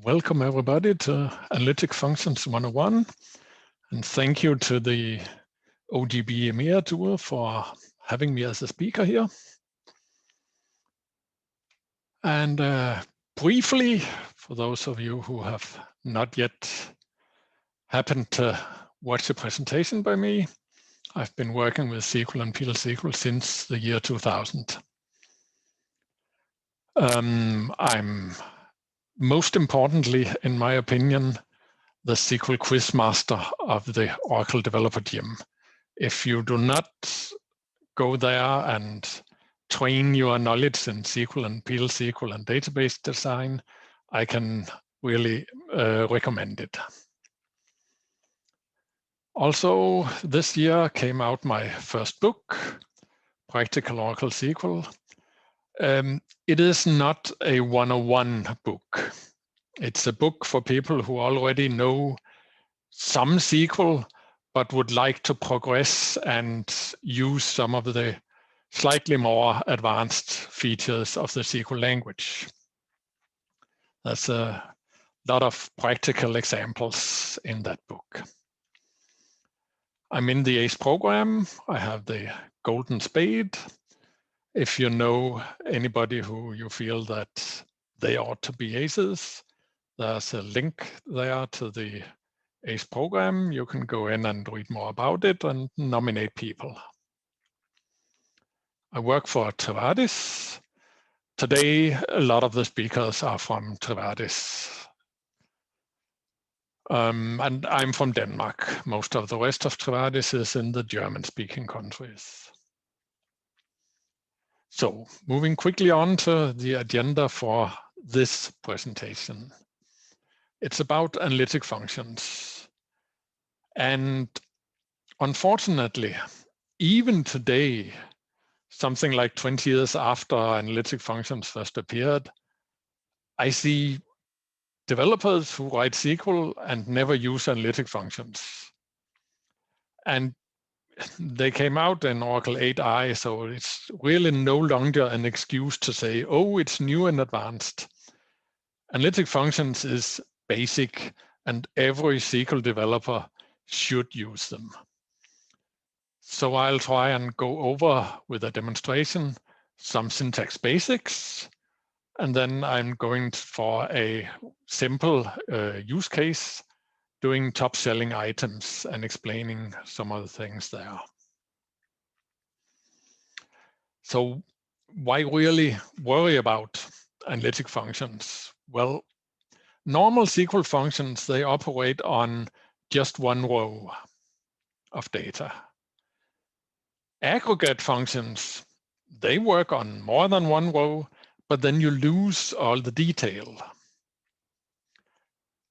Welcome everybody to Analytic Functions 101, and thank you to the OGB EMEA tool for having me as a speaker here. And briefly, for those of you who have not yet happened to watch a presentation by me, I've been working with SQL and PL/SQL since the year 2000. I'm most importantly, in my opinion, the SQL quiz master of the Oracle Developer Gym. If you do not go there and train your knowledge in SQL and PL/SQL and database design, I can really recommend it. Also, this year came out my first book, Practical Oracle SQL. It is not a 101 book. It's a book for people who already know some SQL, but would like to progress and use some of the slightly more advanced features of the SQL language. There's a lot of practical examples in that book. I'm in the ACE program. I have the Golden Spade. If you know anybody who you feel that they ought to be ACEs, there's a link there to the ACE program. You can go in and read more about it and nominate people. I work for Trevadis. Today, a lot of the speakers are from Trevadis. And I'm from Denmark. Most of the rest of Trevadis is in the German-speaking countries. So, moving quickly on to the agenda for this presentation. It's about analytic functions. And unfortunately, even today, something like 20 years after analytic functions first appeared, I see developers who write SQL and never use analytic functions. And they came out in Oracle 8i, so it's really no longer an excuse to say, oh, it's new and advanced. Analytic functions is basic, and every SQL developer should use them. So I'll try and go over with a demonstration some syntax basics, and then I'm going for a simple use case doing top selling items and explaining some of the things there. So why really worry about analytic functions? Well, normal SQL functions, they operate on just one row of data. Aggregate functions, they work on more than one row, but then you lose all the detail.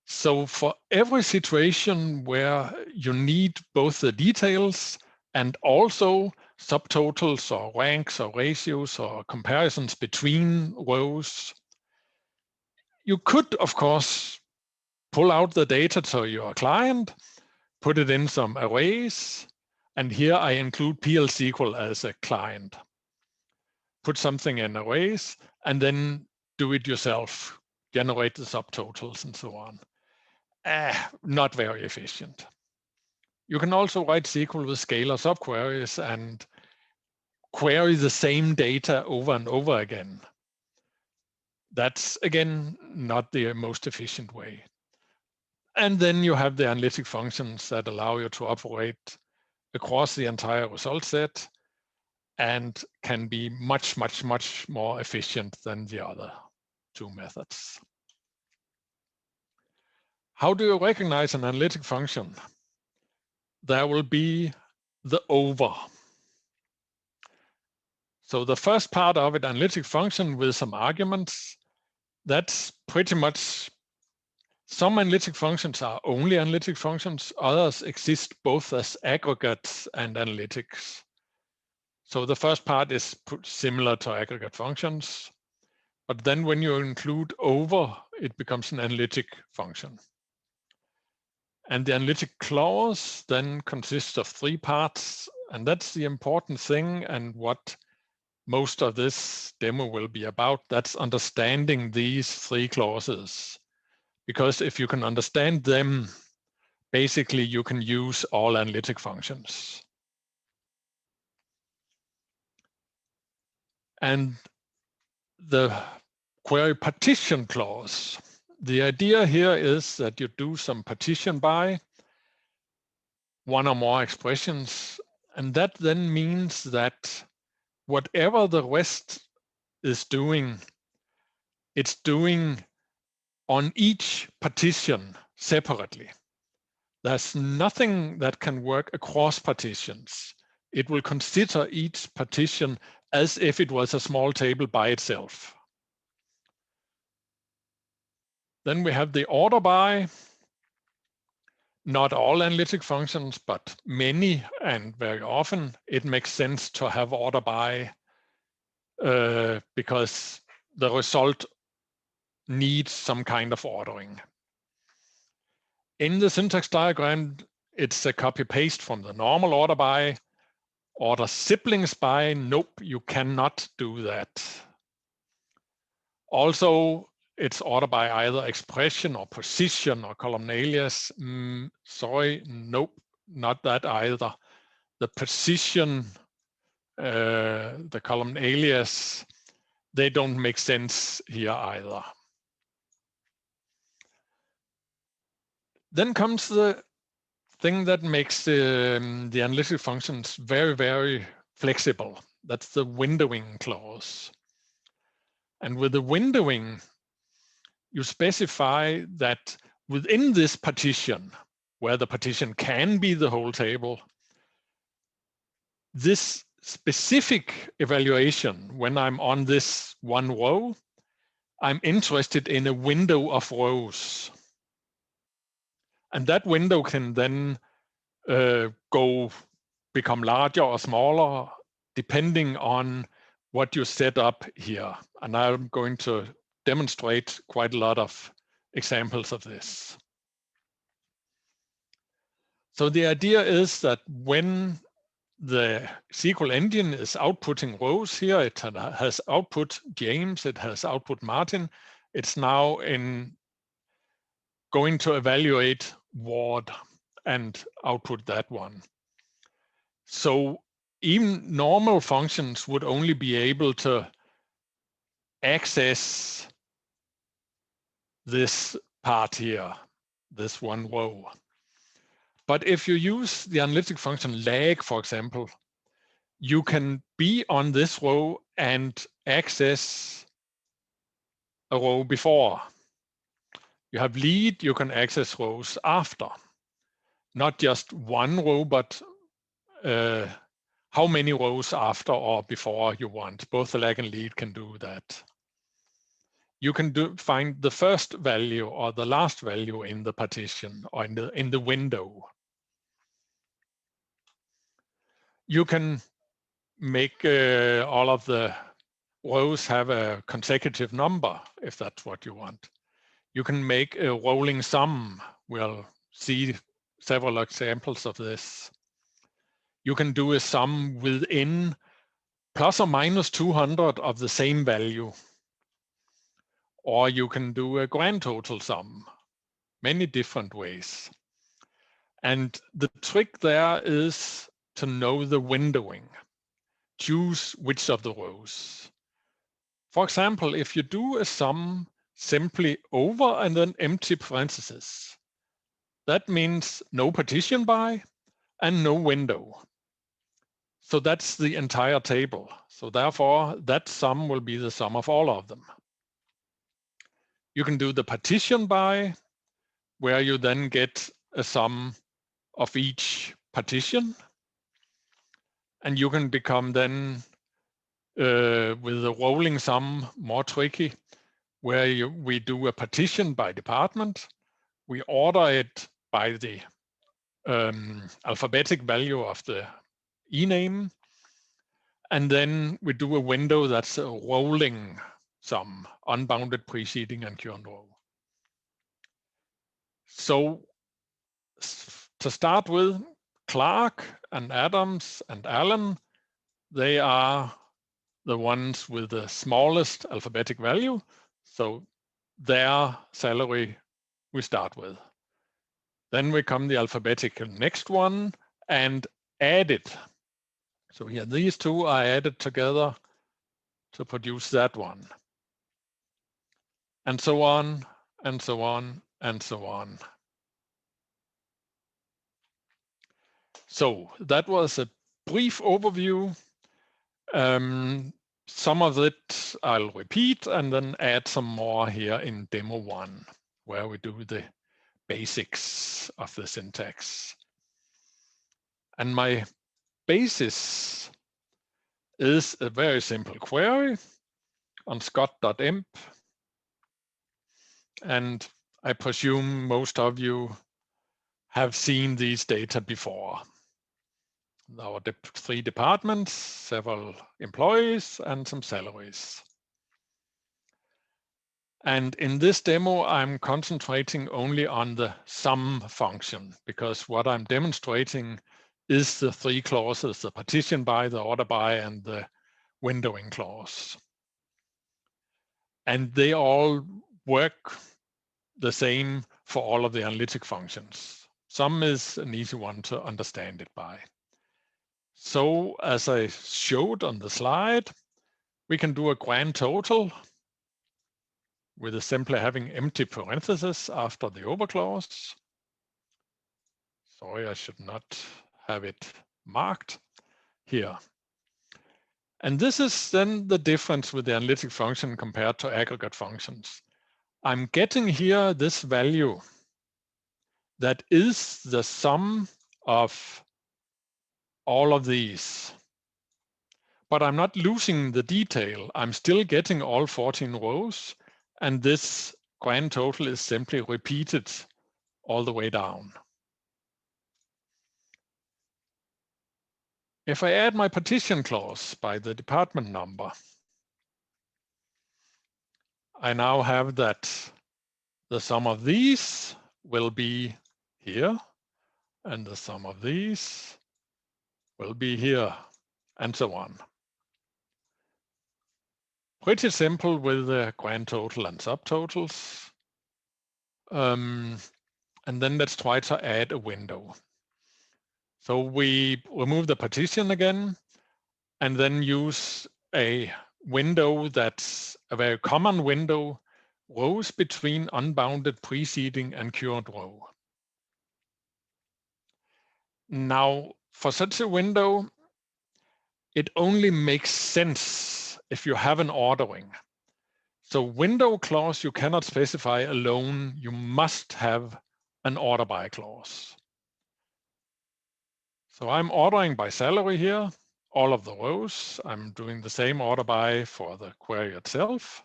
So for every situation where you need both the details and also subtotals or ranks or ratios or comparisons between rows, you could, of course, pull out the data to your client, put it in some arrays, and here I include PL/SQL as a client. Put something in arrays and then do it yourself, generate the subtotals and so on. Not very efficient. You can also write SQL with scalar subqueries and query the same data over and over again. That's, again, not the most efficient way. And then you have the analytic functions that allow you to operate across the entire result set and can be much, much, much more efficient than the other two methods. How do you recognize an analytic function? There will be the over. So the first part of it, analytic function with some arguments, that's pretty much, some analytic functions are only analytic functions, others exist both as aggregates and analytics. So the first part is similar to aggregate functions, but then when you include over, it becomes an analytic function. And the analytic clause then consists of three parts, and that's the important thing and what most of this demo will be about. That's understanding these three clauses. because if you can understand them, basically you can use all analytic functions. And the query partition clause, the idea here is that you do some partition by one or more expressions, and that then means that whatever the rest is doing, it's doing on each partition separately. There's nothing that can work across partitions. It will consider each partition as if it was a small table by itself. Then we have the order by. Not all analytic functions, but many, and very often it makes sense to have order by because the result needs some kind of ordering. In the syntax diagram, it's a copy-paste from the normal order by. Order siblings by, nope, you cannot do that. Also, it's order by either expression or position or column alias. Sorry, nope, not that either. The position, the column alias, they don't make sense here either. Then comes the thing that makes the analytic functions very, very flexible. That's the windowing clause. And with the windowing, you specify that within this partition, where the partition can be the whole table, this specific evaluation, when I'm on this one row, I'm interested in a window of rows. And that window can then become larger or smaller depending on what you set up here. And I'm going to demonstrate quite a lot of examples of this. So the idea is that when the SQL engine is outputting rows here, it has output James, it has output Martin. It's now going to evaluate Ward and output that one. So even normal functions would only be able to access this part here, this one row. But if you use the analytic function lag, for example, you can be on this row and access a row before. You have lead, you can access rows after. Not just one row, but how many rows after or before you want. Both the lag and lead can do that. You can find the first value or the last value in the partition or in the window. You can make all of the rows have a consecutive number if that's what you want. You can make a rolling sum. We'll see several examples of this. You can do a sum within plus or minus 200 of the same value. Or you can do a grand total sum, many different ways. And the trick there is to know the windowing. Choose which of the rows. For example, if you do a sum simply over and then empty parentheses, that means no partition by and no window. So that's the entire table. So therefore, that sum will be the sum of all of them. You can do the partition by, where you then get a sum of each partition. And you can become then, with the rolling sum, more tricky, where we do a partition by department. We order it by the alphabetic value of the ename. And then we do a window that's a rolling sum, unbounded preceding and current row. So to start with, Clark and Adams and Allen, they are the ones with the smallest alphabetic value. So their salary we start with. Then we come the alphabetical next one and add it. So here, these two are added together to produce that one. And so on, and so on, and so on. So that was a brief overview. Some of it I'll repeat and then add some more here in demo 1, where we do the basics of the syntax. And my basis is a very simple query on scott.emp. And I presume most of you have seen these data before. Our 3 departments, several employees, and some salaries. And in this demo, I'm concentrating only on the sum function, because what I'm demonstrating is the 3 clauses, the partition by, the order by, and the windowing clause. And they all work the same for all of the analytic functions. Sum is an easy one to understand it by. So as I showed on the slide, we can do a grand total with simply having empty parentheses after the over clause. Sorry, I should not have it marked here. And this is then the difference with the analytic function compared to aggregate functions. I'm getting here this value that is the sum of all of these. But I'm not losing the detail. I'm still getting all 14 rows, and this grand total is simply repeated all the way down. If I add my partition clause by the department number, I now have that the sum of these will be here, and the sum of these will be here, and so on. Pretty simple with the grand total and subtotals. And then let's try to add a window. So we remove the partition again, and then use a window that's a very common window, rows between unbounded preceding and current row. Now, for such a window, it only makes sense if you have an ordering. So window clause you cannot specify alone, you must have an order by clause. So I'm ordering by salary here, all of the rows. I'm doing the same order by for the query itself.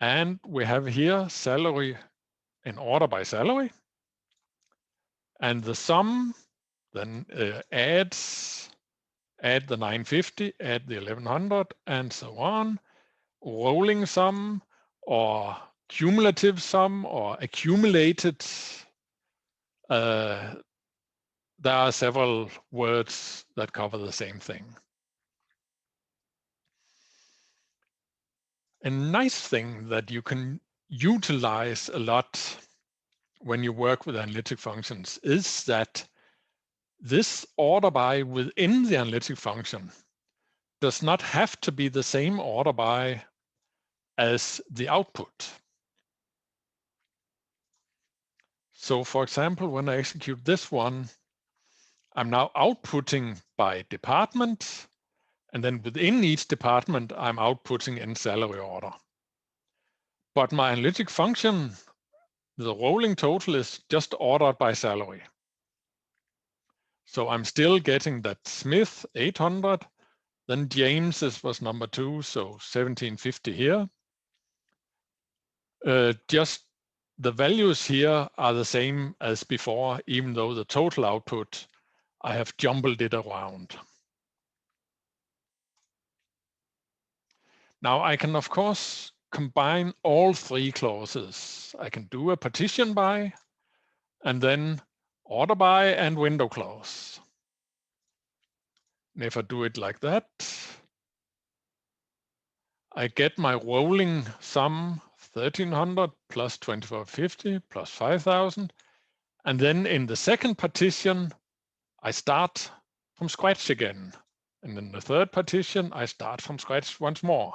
And we have here salary in order by salary. And the sum then add the 950, add the 1100, and so on. Rolling sum or cumulative sum or accumulated. There are several words that cover the same thing. A nice thing that you can utilize a lot when you work with analytic functions is that this order by within the analytic function does not have to be the same order by as the output. So for example, when I execute this one, I'm now outputting by department, and then within each department, I'm outputting in salary order. But my analytic function, the rolling total, is just ordered by salary. So I'm still getting that Smith 800, then James was number 2, so 1750 here. Just the values here are the same as before, even though the total output, I have jumbled it around. Now I can, of course, combine all 3 clauses. I can do a partition by, and then order by and window clause. And if I do it like that, I get my rolling sum 1300 plus 2450 plus 5000. And then in the second partition, I start from scratch again. And in the third partition, I start from scratch once more.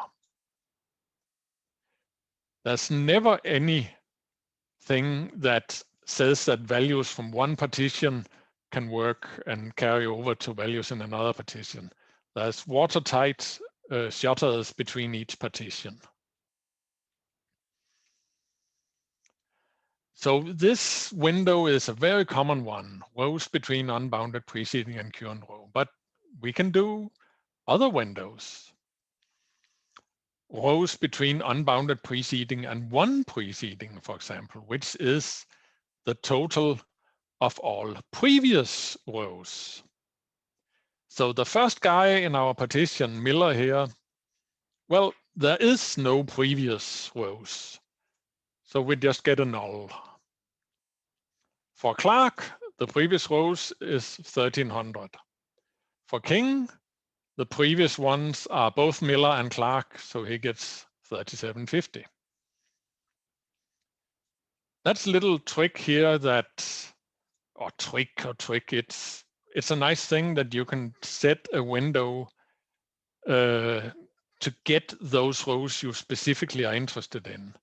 There's never anything that says that values from one partition can work and carry over to values in another partition. There's watertight shutters between each partition. So this window is a very common one, rows between unbounded preceding and current row, but we can do other windows. Rows between unbounded preceding and one preceding, for example, which is the total of all previous rows. So the first guy in our partition, Miller here, well, there is no previous rows. So we just get a null. For Clark, the previous rows is 1300. For King, the previous ones are both Miller and Clark, so he gets 3750. That's a little trick here it's a nice thing that you can set a window to get those rows you specifically are interested in.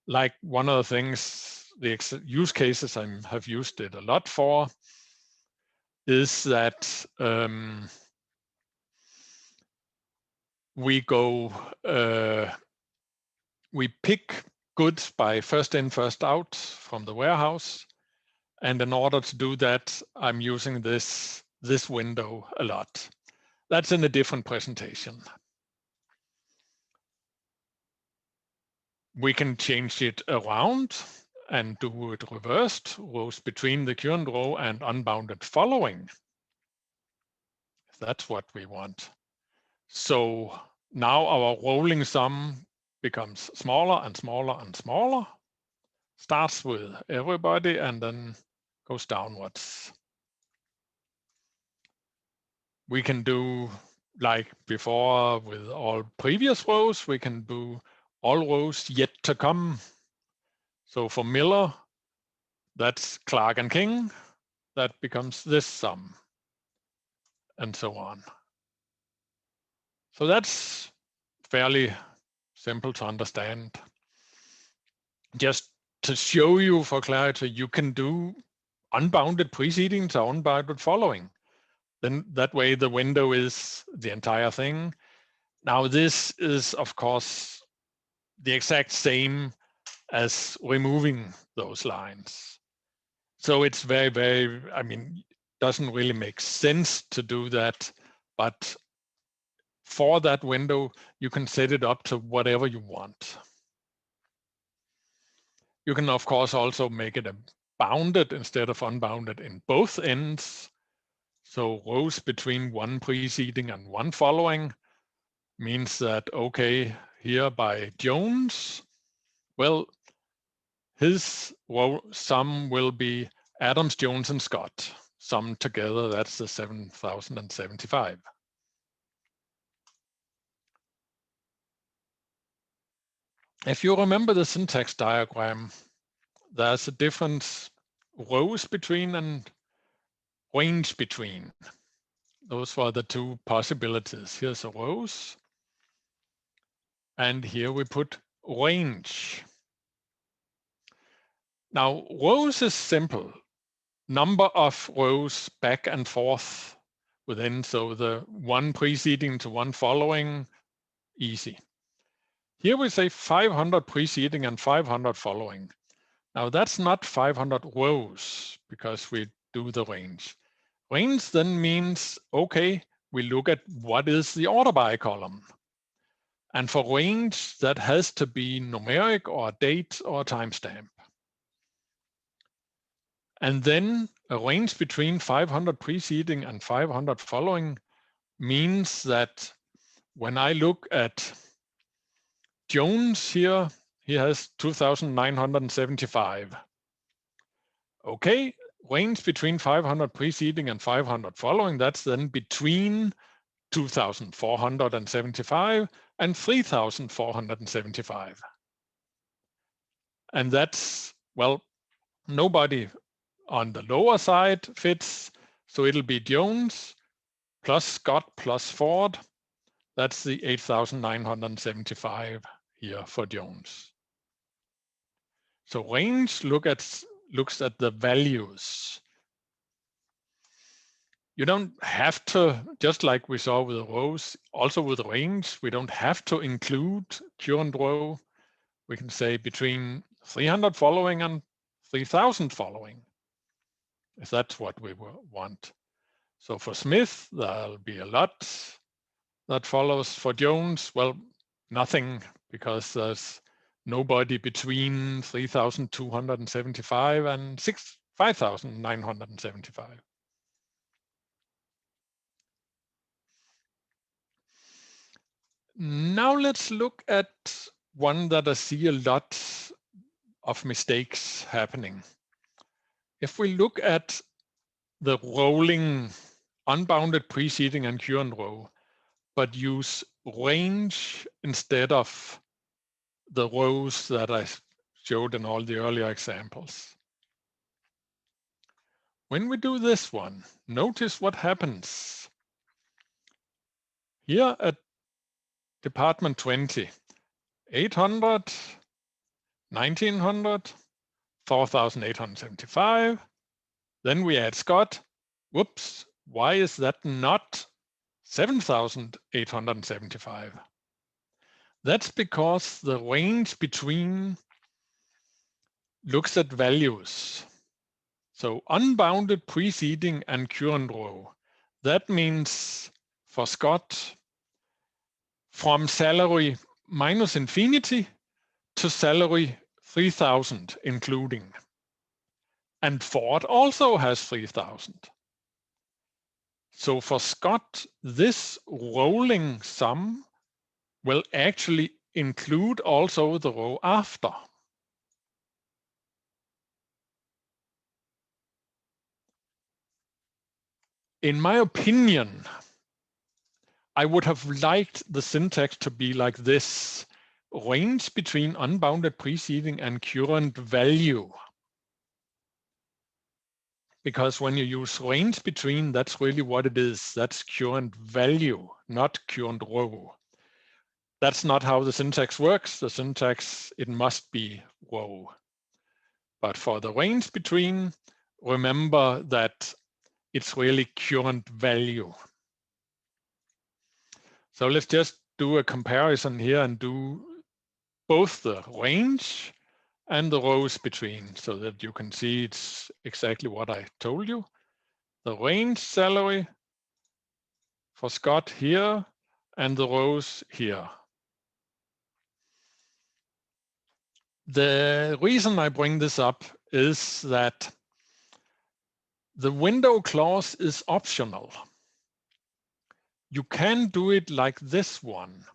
Like one of the things, the use cases I have used it a lot for is that we pick goods by first in, first out from the warehouse. And in order to do that, I'm using this window a lot. That's in a different presentation. We can change it around and do it reversed, rows between the current row and unbounded following. If that's what we want. So now our rolling sum becomes smaller and smaller and smaller, starts with everybody and then goes downwards. We can do like before with all previous rows, we can do all rows yet to come. So for Miller, that's Clark and King, that becomes this sum, and so on. So that's fairly simple to understand. Just to show you for clarity, you can do unbounded preceding to unbounded following. Then that way the window is the entire thing. Now this is, of course, the exact same as removing those lines. So it's very, doesn't really make sense to do that, but for that window, you can set it up to whatever you want. You can, of course, also make it a bounded instead of unbounded in both ends. So rows between one preceding and one following means that, okay, here by Jones, well, his row sum will be Adams, Jones, and Scott. Summed together, that's the 7075. If you remember the syntax diagram, there's a difference rows between and range between. Those were the two possibilities. Here's a rows, and here we put range. Now, rows is simple. Number of rows back and forth within, so the one preceding to one following, easy. Here we say 500 preceding and 500 following. Now that's not 500 rows because we do the range. Range then means, okay, we look at what is the order by column. And for range, that has to be numeric or date or timestamp. And then a range between 500 preceding and 500 following means that when I look at Jones here, he has 2,975. Okay, range between 500 preceding and 500 following, that's then between 2,475 and 3,475. And that's, well, nobody on the lower side fits. So it'll be Jones plus Scott plus Ford. That's the 8,975 here for Jones. So range looks at the values. You don't have to, just like we saw with the rows, also with range, we don't have to include current row. We can say between 300 following and 3,000 following, if that's what we want. So for Smith, there'll be a lot that follows. For Jones, well, nothing, because there's nobody between 3,275 and 5,975. Now let's look at one that I see a lot of mistakes happening. If we look at the rolling unbounded preceding and current row, but use range instead of the rows that I showed in all the earlier examples. When we do this one, notice what happens. Here at department 20, 800, 1900, 4,875. Then we add Scott. Whoops, why is that not 7,875? That's because the range between looks at values. So unbounded preceding and current row. That means for Scott, from salary minus infinity to salary 3,000 including. And Ford also has 3,000. So for Scott, this rolling sum will actually include also the row after. In my opinion, I would have liked the syntax to be like this: range between unbounded preceding and current value. Because when you use range between, that's really what it is. That's current value, not current row. That's not how the syntax works. The syntax, it must be row. But for the range between, remember that it's really current value. So let's just do a comparison here and do both the range and the rows between, so that you can see it's exactly what I told you. The range salary for Scott here and the rows here. The reason I bring this up is that the window clause is optional. You can do it like this one: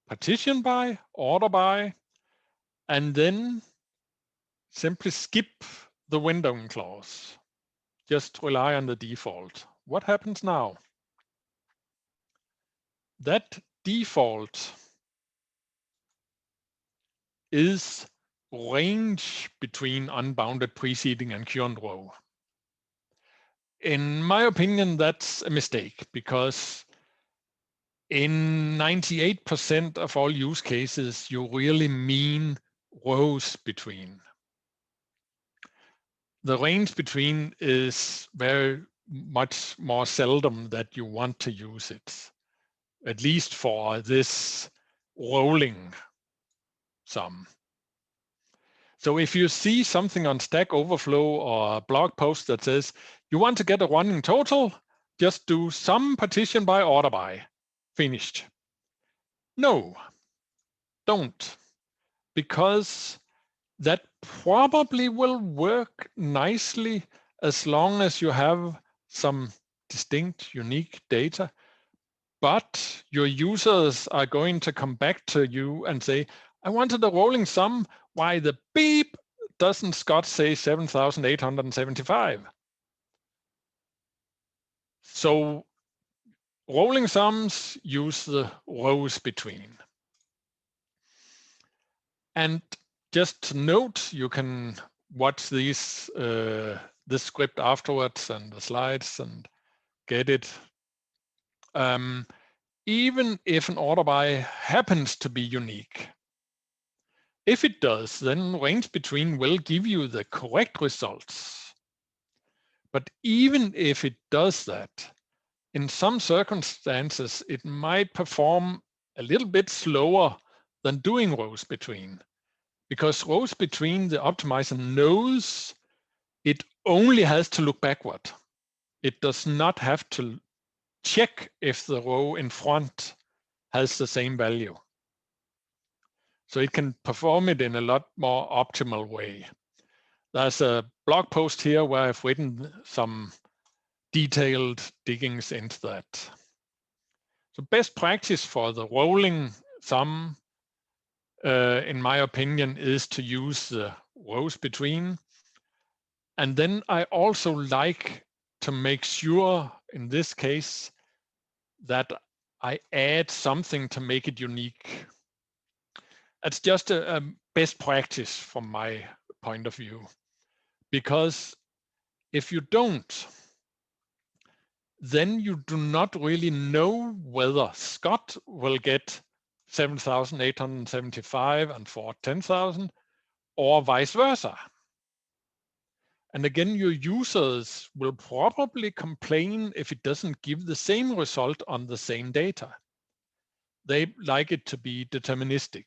partition by, order by, and then simply skip the windowing clause. Just rely on the default. What happens now? That default is range between unbounded preceding and current row. In my opinion, that's a mistake, because in 98% of all use cases, you really mean rows between. The range between is very much more seldom that you want to use it, at least for this rolling sum. So if you see something on Stack Overflow or a blog post that says you want to get a running total, just do sum partition by order by, finished. No, don't, because that probably will work nicely as long as you have some distinct, unique data. But your users are going to come back to you and say, I wanted a rolling sum. Why the beep doesn't Scott say 7,875? So rolling sums use the rows between. And just to note, you can watch this script afterwards and the slides and get it. Even if an order by happens to be unique, if it does, then range between will give you the correct results. But even if it does that, in some circumstances, it might perform a little bit slower than doing rows between, because rows between, the optimizer knows it only has to look backward. It does not have to check if the row in front has the same value. So it can perform it in a lot more optimal way. There's a blog post here where I've written some detailed diggings into that. So best practice for the rolling sum, in my opinion, is to use the rows between. And then I also like to make sure, in this case, that I add something to make it unique. That's just a best practice from my point of view. Because if you don't, then you do not really know whether Scott will get 7,875 and Ford 10,000, or vice versa. And again, your users will probably complain if it doesn't give the same result on the same data. They like it to be deterministic.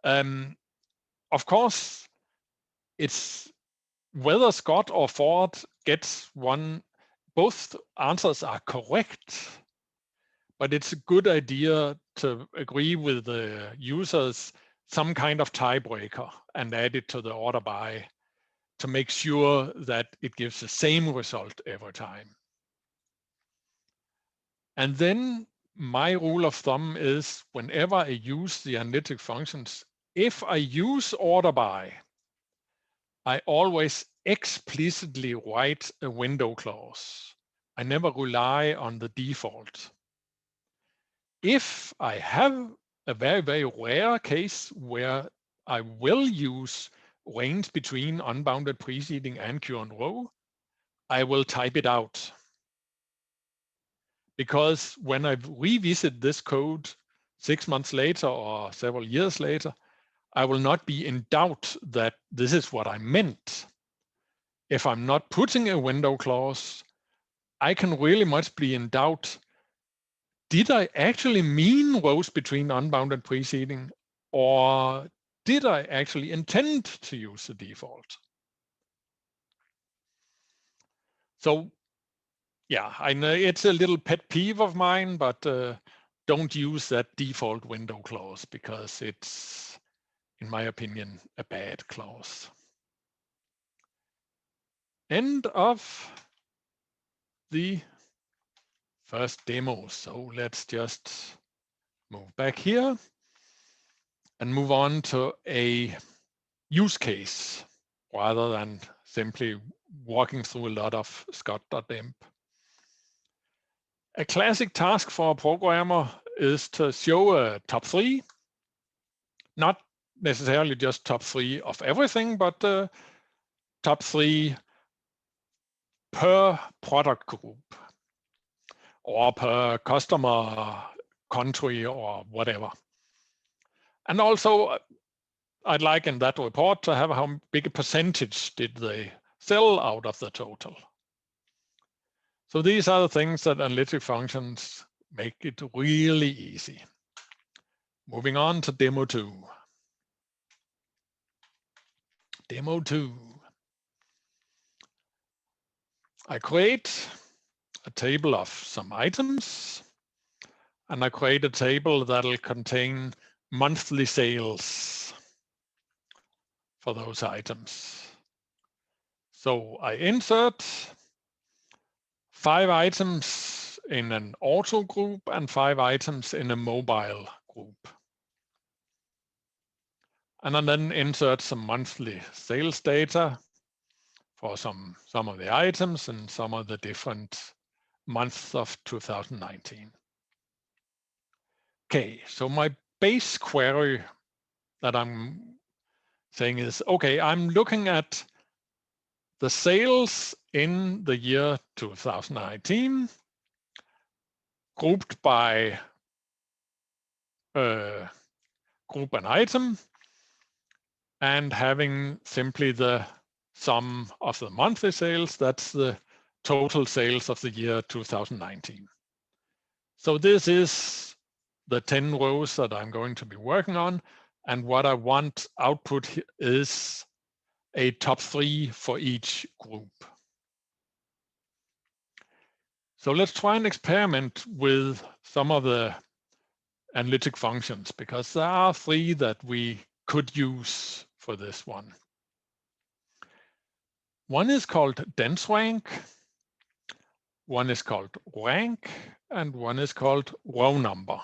Of course, it's whether Scott or Ford gets one, both answers are correct, but it's a good idea to agree with the users some kind of tiebreaker and add it to the order by to make sure that it gives the same result every time. And then my rule of thumb is whenever I use the analytic functions, if I use order by, I always explicitly write a window clause. I never rely on the default. If I have a very, very rare case where I will use range between unbounded preceding and current row, I will type it out. Because when I revisit this code 6 months later or several years later, I will not be in doubt that this is what I meant. If I'm not putting a window clause, I can really much be in doubt. Did I actually mean rows between unbounded preceding, or did I actually intend to use the default? So yeah, I know it's a little pet peeve of mine, but don't use that default window clause because it's, in my opinion, a bad clause. End of the first demo. So let's just move back here and move on to a use case rather than simply walking through a lot of Scott.emp. A classic task for a programmer is to show a top 3, not necessarily just top 3 of everything, but top 3 per product group or per customer country or whatever. And also, I'd like in that report to have how big a percentage did they sell out of the total. So these are the things that analytic functions make it really easy. Moving on to demo 2. Demo 2. I create a table of some items, and I create a table that'll contain monthly sales for those items. So I insert 5 items in an auto group and 5 items in a mobile group. And I then insert some monthly sales data for some of the items and some of the different months of 2019. Okay, so my base query that I'm saying is, okay, I'm looking at the sales in the year 2019 grouped by group and item, and having simply the sum of the monthly sales. That's the total sales of the year 2019. So this is the 10 rows that I'm going to be working on. And what I want output is a top 3 for each group. So let's try and experiment with some of the analytic functions, because there are 3 that we could use for this one. One is called dense rank, one is called rank, and one is called row number.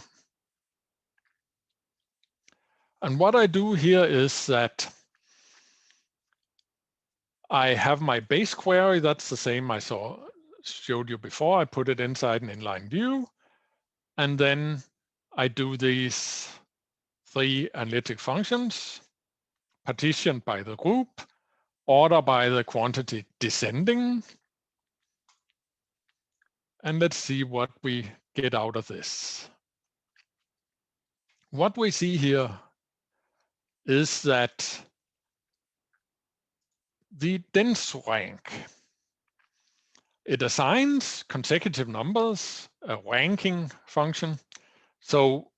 And what I do here is that I have my base query. That's the same I showed you before. I put it inside an inline view, and then I do these 3 analytic functions: partition by the group, order by the quantity descending. And let's see what we get out of this. What we see here is that the dense rank, it assigns consecutive numbers, a ranking function. So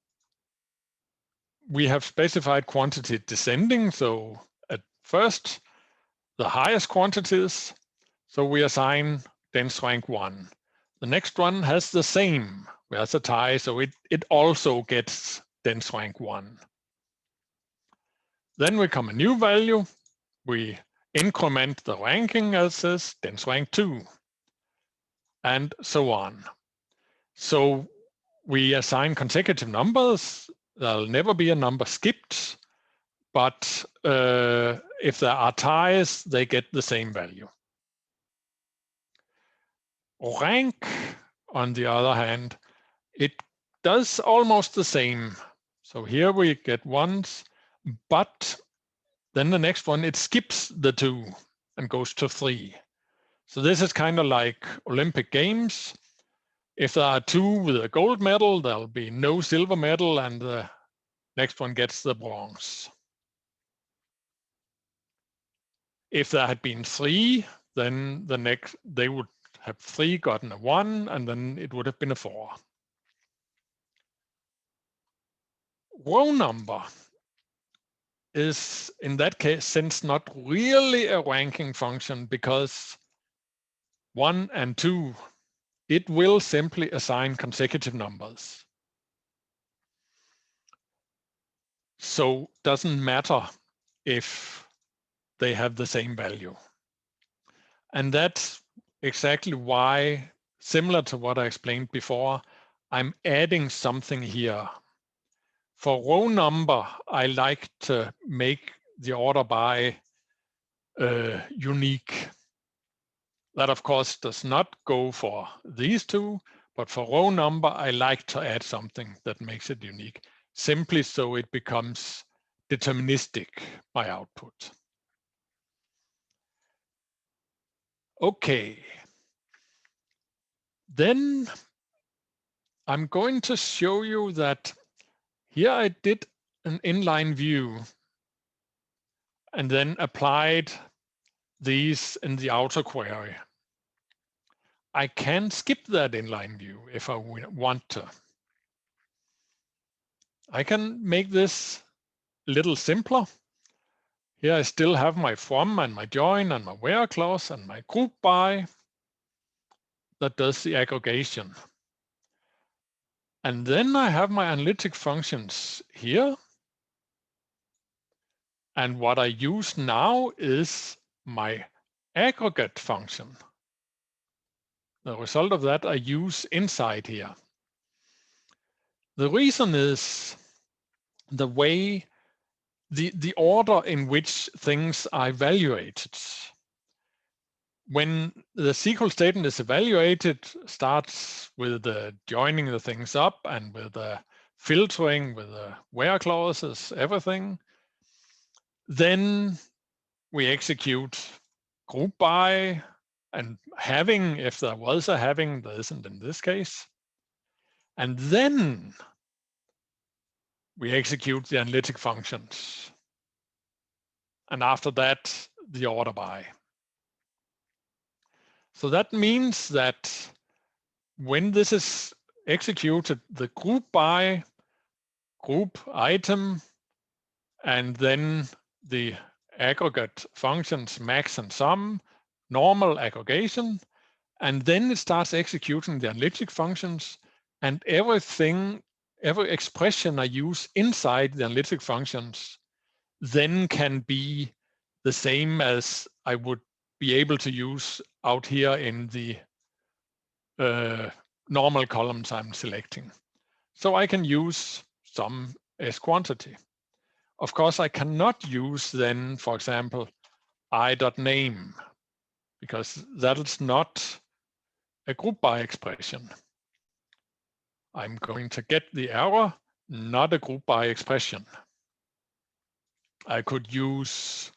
we have specified quantity descending. So at first, the highest quantities. So we assign dense rank 1. The next one has the same. There's a tie, so it also gets dense rank 1. Then we come a new value. We increment the ranking as this dense rank 2, and so on. So we assign consecutive numbers. There'll never be a number skipped, but if there are ties, they get the same value. Rank, on the other hand, it does almost the same. So here we get ones, but then the next one, it skips the 2 and goes to 3. So this is kind of like Olympic Games. If there are 2 with a gold medal, there'll be no silver medal, and the next one gets the bronze. If there had been 3, then the next, they would have 3 gotten a 1, and then it would have been a 4. Row number is, in that case, since not really a ranking function, because 1 and 2, it will simply assign consecutive numbers. So doesn't matter if they have the same value. And that's exactly why, similar to what I explained before, I'm adding something here. For row number, I like to make the order by unique. That, of course, does not go for these 2, but for row number, I like to add something that makes it unique, simply so it becomes deterministic, my output. Okay. Then I'm going to show you that here I did an inline view and then applied these in the outer query. I can skip that inline view if I want to. I can make this a little simpler. Here I still have my from and my join and my where clause and my group by that does the aggregation. And then I have my analytic functions here. And what I use now is my aggregate function. The result of that I use inside here. The reason is the way, the order in which things are evaluated. When the SQL statement is evaluated, starts with the joining the things up and with the filtering, with the where clauses, everything. Then we execute group by and having, if there was a having, there isn't in this case. And then we execute the analytic functions. And after that, the order by. So that means that when this is executed, the group by, group item, and then the aggregate functions max and sum, normal aggregation, and then it starts executing the analytic functions, and everything, every expression I use inside the analytic functions then can be the same as I would be able to use out here in the normal columns I'm selecting. So I can use sum as quantity. Of course, I cannot use then, for example, I.name, because that is not a group by expression. I'm going to get the error, not a group by expression. I could use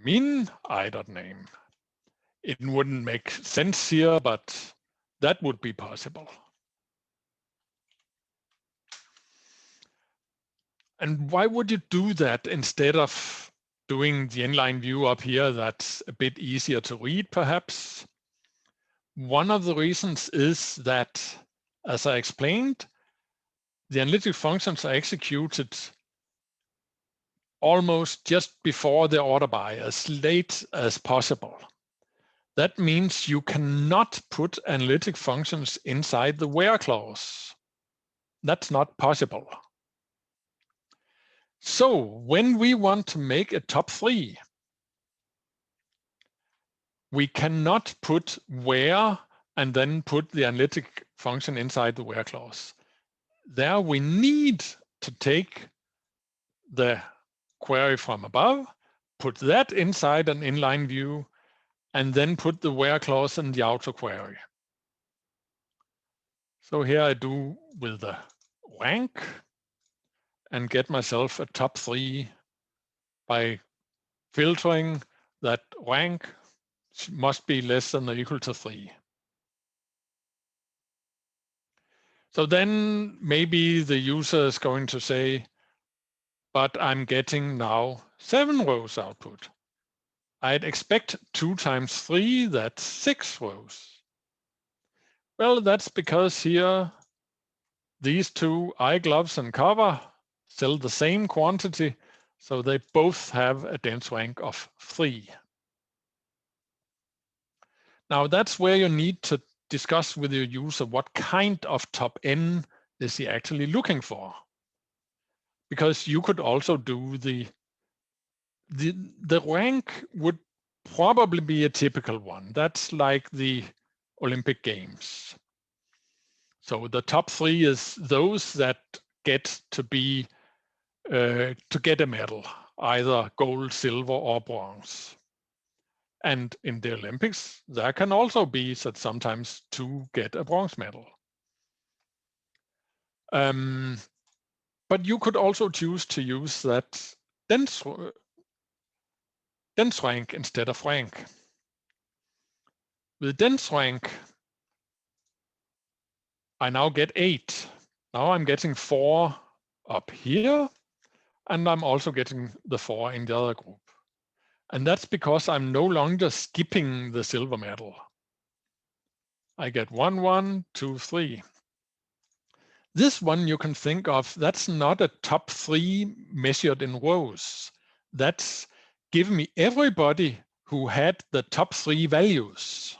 min I.name. It wouldn't make sense here, but that would be possible. And why would you do that instead of doing the inline view up here? That's a bit easier to read, perhaps. One of the reasons is that, as I explained, the analytic functions are executed almost just before the order by, as late as possible. That means you cannot put analytic functions inside the where clause. That's not possible. So when we want to make a top 3, we cannot put where and then put the analytic function inside the where clause. There we need to take the query from above, put that inside an inline view, and then put the where clause in the outer query. So here I do with the rank and get myself a top 3 by filtering that rank must be less than or equal to 3. So then maybe the user is going to say, but I'm getting now 7 rows output. I'd expect 2 times 3, that's 6 rows. Well, that's because here these two eye gloves and cover sell the same quantity, so they both have a dense rank of 3. Now that's where you need to discuss with your user what kind of top n is he actually looking for. Because you could also do the rank would probably be a typical one. That's like the Olympic Games. So the top 3 is those that get to be to get a medal, either gold, silver, or bronze. And in the Olympics, there can also be that sometimes 2 get a bronze medal. But you could also choose to use that dense rank instead of rank. With dense rank, I now get 8. Now I'm getting 4 up here, and I'm also getting the 4 in the other group. And that's because I'm no longer skipping the silver medal. I get 1, 1, 2, 3. This one you can think of, that's not a top 3 measured in rows. That's give me everybody who had the top 3 values.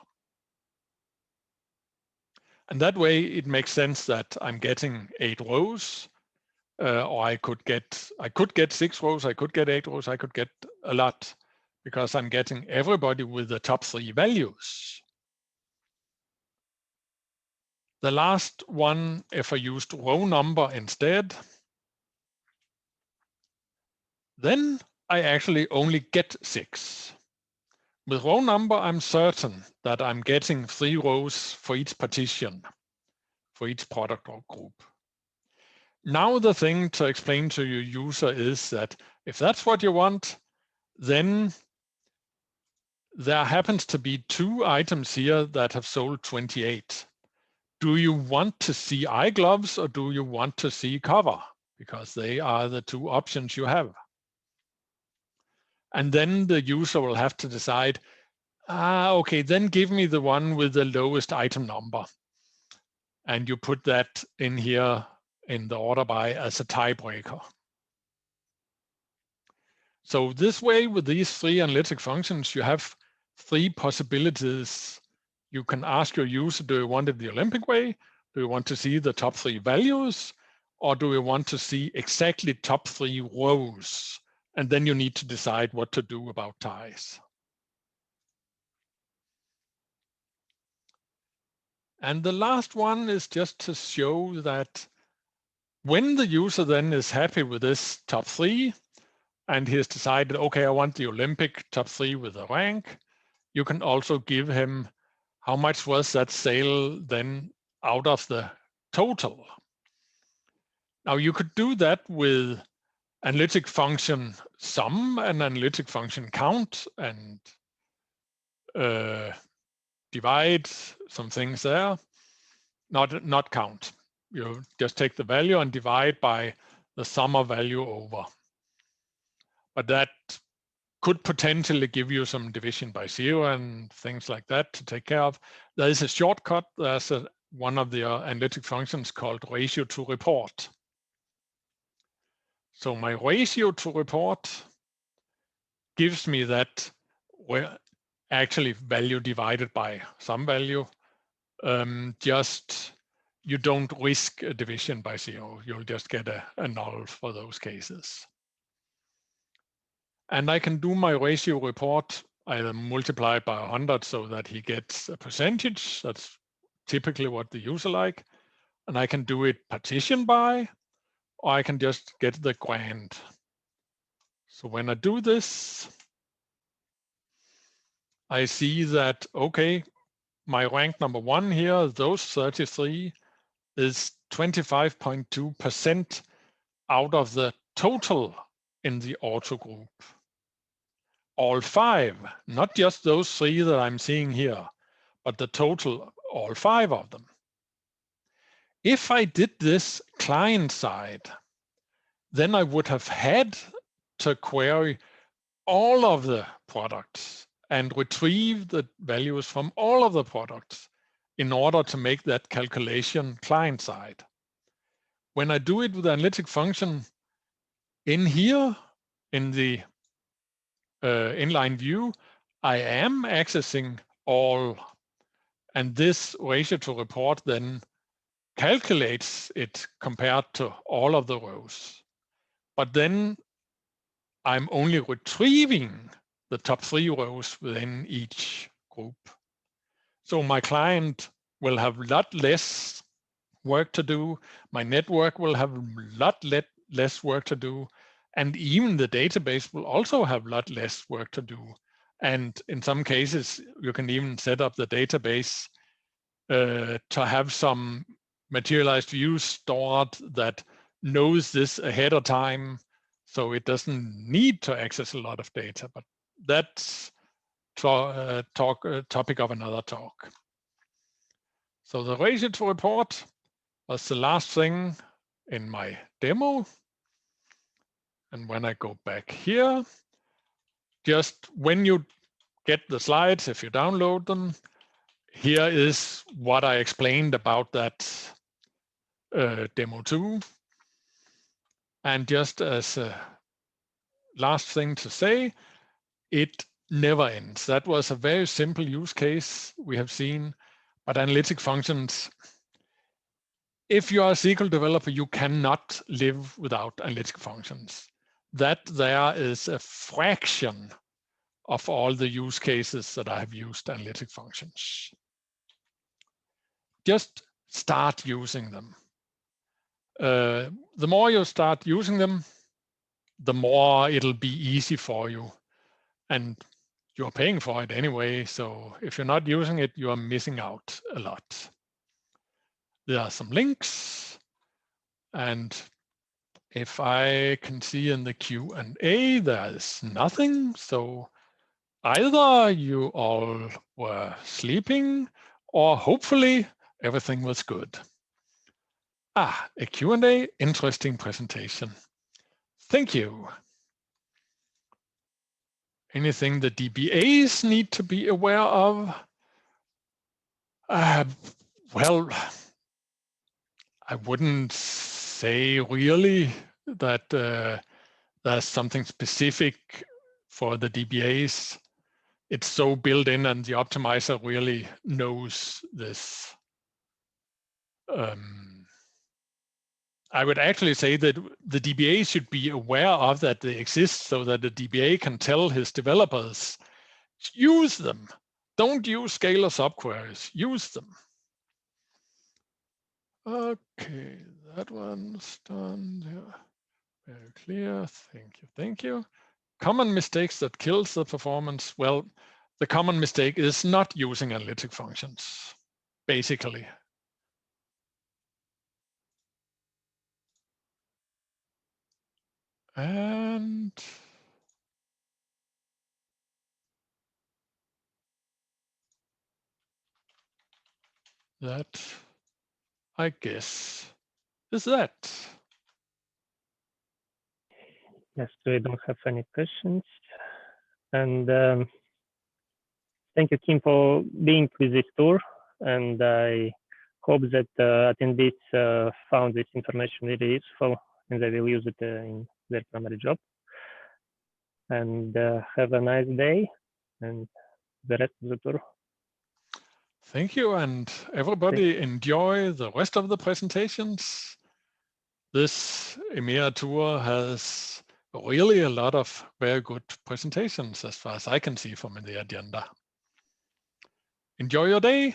And that way it makes sense that I'm getting 8 rows, or I could get 6 rows, I could get 8 rows, I could get a lot, because I'm getting everybody with the top 3 values. The last one, if I used row number instead, then I actually only get 6. With row number, I'm certain that I'm getting 3 rows for each partition, for each product or group. Now the thing to explain to your user is that if that's what you want, then there happens to be 2 items here that have sold 28. Do you want to see eye gloves or do you want to see cover? Because they are the 2 options you have. And then the user will have to decide, okay, then give me the one with the lowest item number. And you put that in here in the order by as a tiebreaker. So this way, with these 3 analytic functions, you have 3 possibilities. You can ask your user, do you want it the Olympic way? Do you want to see the top 3 values? Or do you want to see exactly top 3 rows? And then you need to decide what to do about ties. And the last one is just to show that when the user then is happy with this top 3, and he has decided, okay, I want the Olympic top 3 with a rank, you can also give him how much was that sale then out of the total. Now you could do that with analytic function sum and analytic function count and divide some things there, not count. You just take the value and divide by the sum of value over. But that could potentially give you some division by 0 and things like that to take care of. There is a shortcut. There's one of the analytic functions called ratio to report. So my ratio to report gives me that where actually value divided by some value. Just you don't risk a division by 0. You'll just get a null for those cases. And I can do my ratio report. I multiply it by 100 so that he gets a percentage. That's typically what the user like. And I can do it partition by, or I can just get the grand. So when I do this, I see that, okay, my rank number 1 here, those 33, is 25.2% out of the total in the auto group. All 5, not just those 3 that I'm seeing here, but the total, all 5 of them. If I did this client side, then I would have had to query all of the products and retrieve the values from all of the products in order to make that calculation client side. When I do it with the analytic function in here, in the inline view, I am accessing all, and this ratio to report then calculates it compared to all of the rows. But then I'm only retrieving the top 3 rows within each group. So my client will have a lot less work to do. My network will have a lot less work to do. And even the database will also have a lot less work to do. And in some cases, you can even set up the database to have some materialized views stored that knows this ahead of time, so it doesn't need to access a lot of data. But that's topic of another talk. So the ratio to report was the last thing in my demo. And when I go back here, just when you get the slides, if you download them, here is what I explained about that demo 2. And just as a last thing to say, it never ends. That was a very simple use case we have seen, but analytic functions, if you are a SQL developer, you cannot live without analytic functions. That there is a fraction of all the use cases that I have used analytic functions. Just start using them. The more you start using them, the more it'll be easy for you. And you're paying for it anyway. So if you're not using it, you are missing out a lot. There are some links. And if I can see in the Q&A, there is nothing. So either you all were sleeping or hopefully everything was good. A Q&A, interesting presentation. Thank you. Anything the DBAs need to be aware of? Well, I wouldn't say really that there's something specific for the DBAs. It's so built in and the optimizer really knows this. I would actually say that the DBA should be aware of that they exist so that the DBA can tell his developers, use them. Don't use scalar subqueries, use them. Okay, that one's done. Yeah. Very clear, thank you. Common mistakes that kills the performance. Well, the common mistake is not using analytic functions, basically. And that, I guess, is that. Yes, we don't have any questions. And thank you, Kim, for being with this tour. And I hope that attendees found this information really useful and they will use it in their primary job. And have a nice day and the rest of the tour. Thank you, and everybody enjoy the rest of the presentations. This EMEA tour has really a lot of very good presentations as far as I can see from the agenda. Enjoy your day.